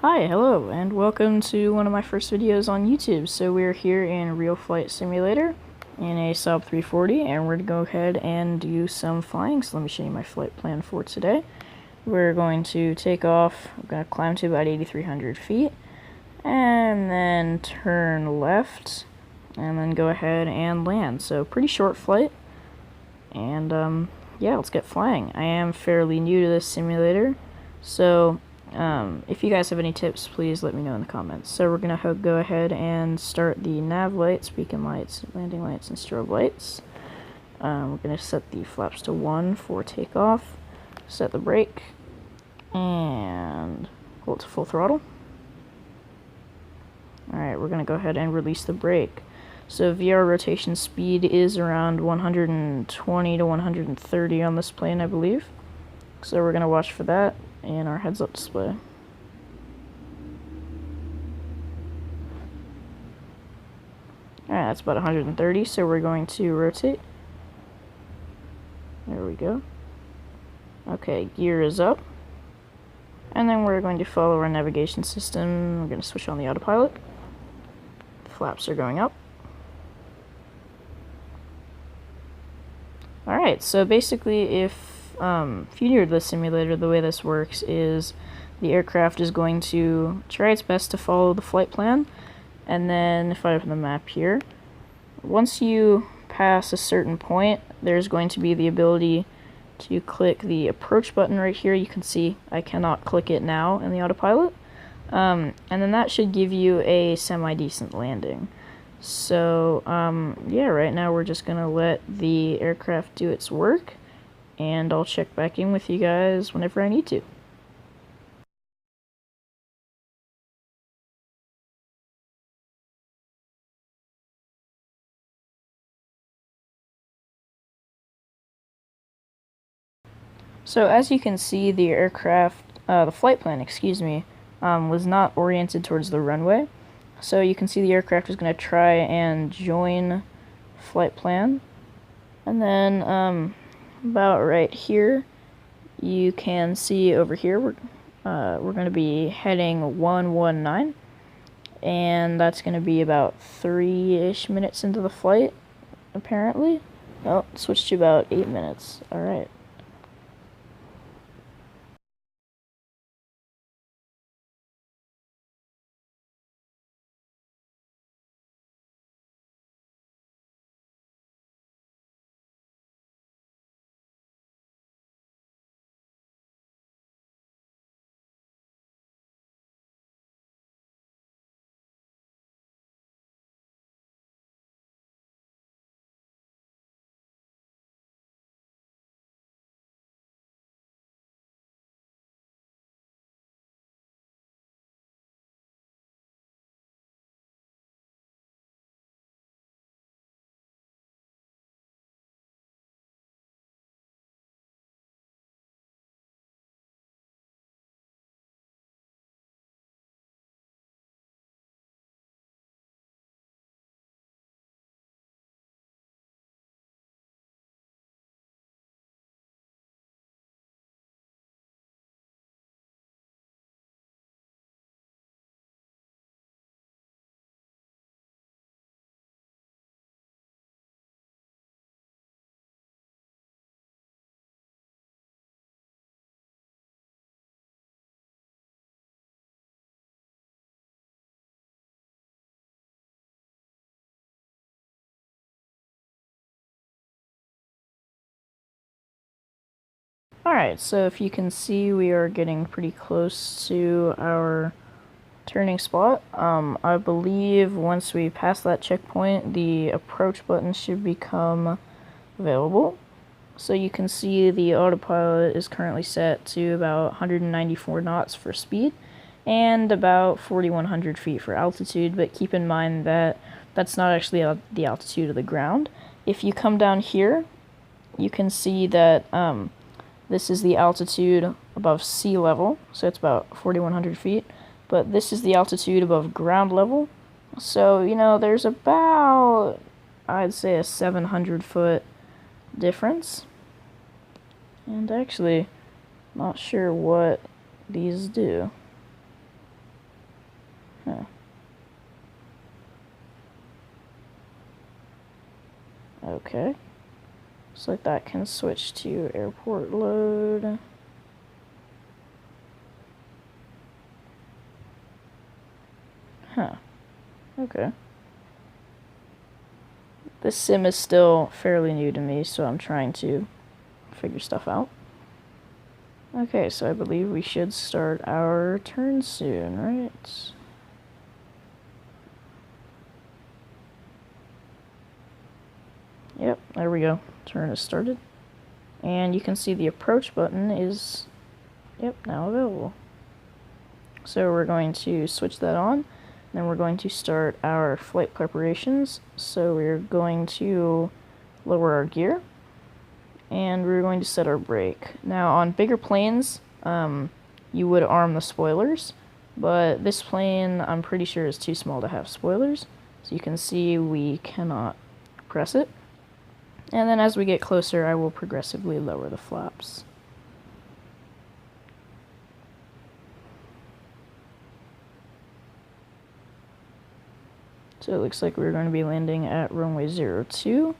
Hi, hello, and welcome to one of my first videos on YouTube. So we're here in Real Flight Simulator in a Saab 340, and we're going to go ahead and do some flying. So let me show you my flight plan for today. We're going to take off, we're going to climb to about 8,300 feet, and then turn left, and then go ahead and land. So pretty short flight, and yeah, let's get flying. I am fairly new to this simulator, so if you guys have any tips, please let me know in the comments. So we're going to go ahead and start the nav lights, beacon lights, landing lights, and strobe lights. We're going to set the flaps to 1 for takeoff, set the brake, and hold it to full throttle. Alright, we're going to go ahead and release the brake. So VR rotation speed is around 120 to 130 on this plane, I believe. So we're going to watch for that in our heads-up display. Alright, that's about 130, so we're going to rotate. There we go. Okay, gear is up. And then we're going to follow our navigation system. We're going to switch on the autopilot. Flaps are going up. Alright, so basically if you're new to the simulator, the way this works is the aircraft is going to try its best to follow the flight plan, and then if I open the map here, once you pass a certain point, there's going to be the ability to click the approach button right here. You can see I cannot click it now in the autopilot, and then that should give you a semi-decent landing. So yeah, right now we're just gonna let the aircraft do its work, and I'll check back in with you guys whenever I need to. So as you can see, the aircraft, the flight plan, excuse me, was not oriented towards the runway. So you can see the aircraft is going to try and join flight plan. And then about right here, you can see over here, we're going to be heading 119. And that's going to be about 3-ish minutes into the flight, apparently. Oh, switched to about 8 minutes. Alright. Alright, so if you can see, we are getting pretty close to our turning spot. I believe once we pass that checkpoint, the approach button should become available. So you can see the autopilot is currently set to about 194 knots for speed and about 4,100 feet for altitude, but keep in mind that that's not actually the altitude of the ground. If you come down here, you can see that this is the altitude above sea level, so it's about 4,100 feet, but this is the altitude above ground level. So, you know, there's about, I'd say, a 700-foot difference. And actually, not sure what these do. Huh. Okay. Looks like that can switch to airport load. Huh. Okay. This sim is still fairly new to me, so I'm trying to figure stuff out. Okay, so I believe we should start our turn soon, right? Yep, there we go. Turn is started. And you can see the approach button is, yep, now available. So we're going to switch that on. Then we're going to start our flight preparations. So we're going to lower our gear. And we're going to set our brake. Now on bigger planes, you would arm the spoilers. But this plane, I'm pretty sure, is too small to have spoilers. So you can see we cannot press it. And then as we get closer, I will progressively lower the flaps. So it looks like we're going to be landing at runway 02.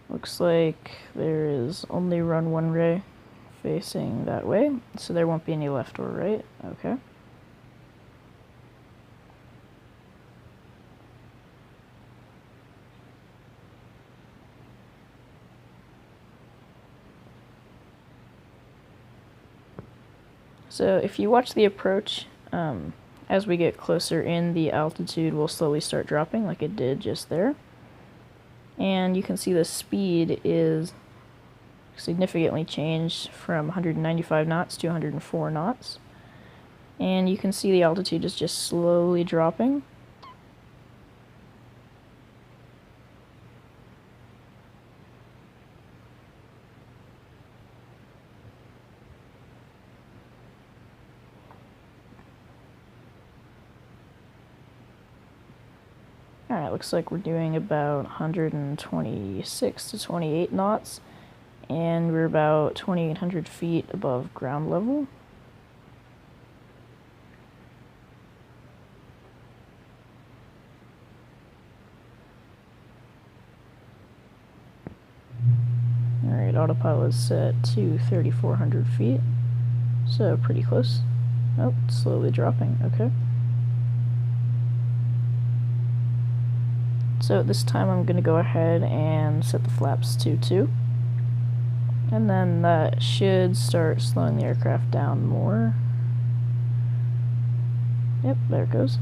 Looks like there is only runway facing that way, so there won't be any left or right. Okay. So if you watch the approach, as we get closer in, the altitude will slowly start dropping like it did just there. And you can see the speed is significantly changed from 195 knots to 104 knots. And you can see the altitude is just slowly dropping. Alright, looks like we're doing about 126 to 28 knots, and we're about 2,800 feet above ground level. Alright, autopilot is set to 3,400 feet, so pretty close. Oh, slowly dropping, okay. So this time I'm going to go ahead and set the flaps to 2. And then that should start slowing the aircraft down more. Yep, there it goes.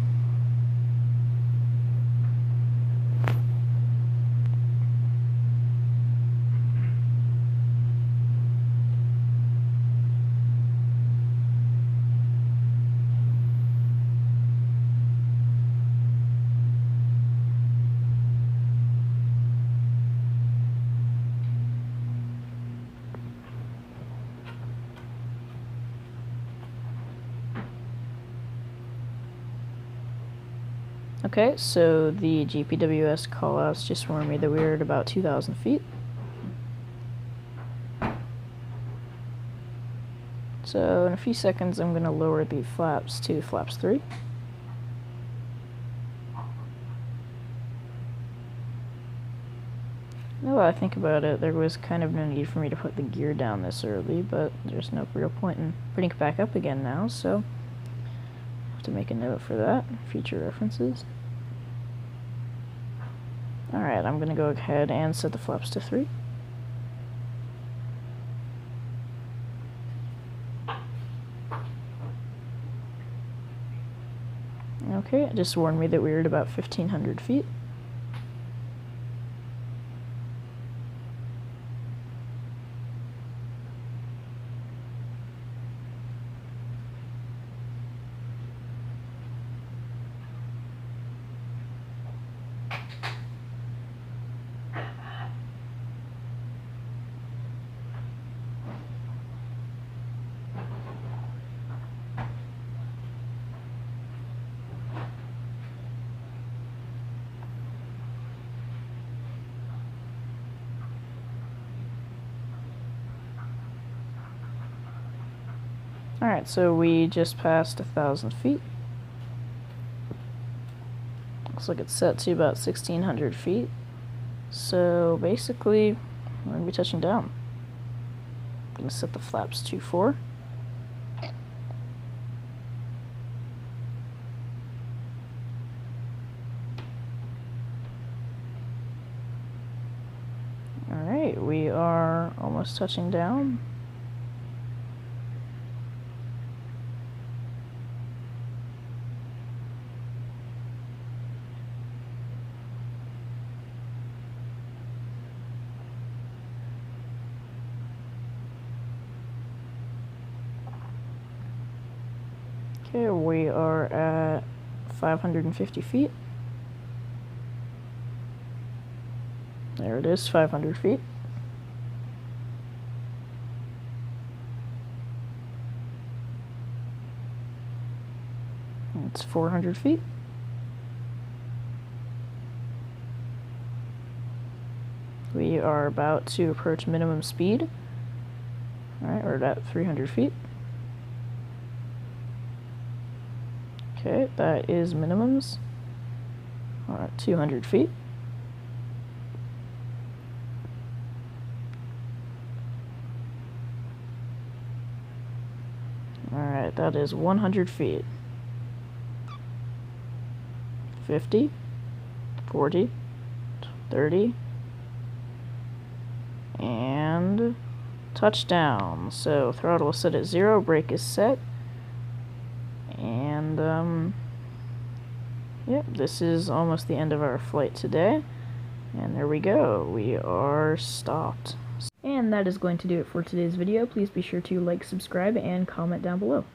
Okay, so the GPWS callouts just warned me that we were at about 2,000 feet. So in a few seconds I'm going to lower the flaps to flaps 3. Now that I think about it, there was kind of no need for me to put the gear down this early, but there's no real point in putting it back up again now, so I have to make a note for that, future references. Alright, I'm going to go ahead and set the flaps to 3. Okay, it just warned me that we were at about 1,500 feet. Alright, so we just passed 1,000 feet. Looks like it's set to about 1,600 feet. So basically, we're going to be touching down. I'm going to set the flaps to 4. Alright, we are almost touching down. Okay, we are at 550 feet. There it is, 500 feet. It's 400 feet. We are about to approach minimum speed. Alright, we're at 300 feet. Okay, that is minimums. Alright, 200 feet. Alright, that is 100 feet. 50, 40, 30, and touchdown. So throttle is set at 0, brake is set. And yep, this is almost the end of our flight today. And there we go, we are stopped. And that is going to do it for today's video. Please be sure to like, subscribe, and comment down below.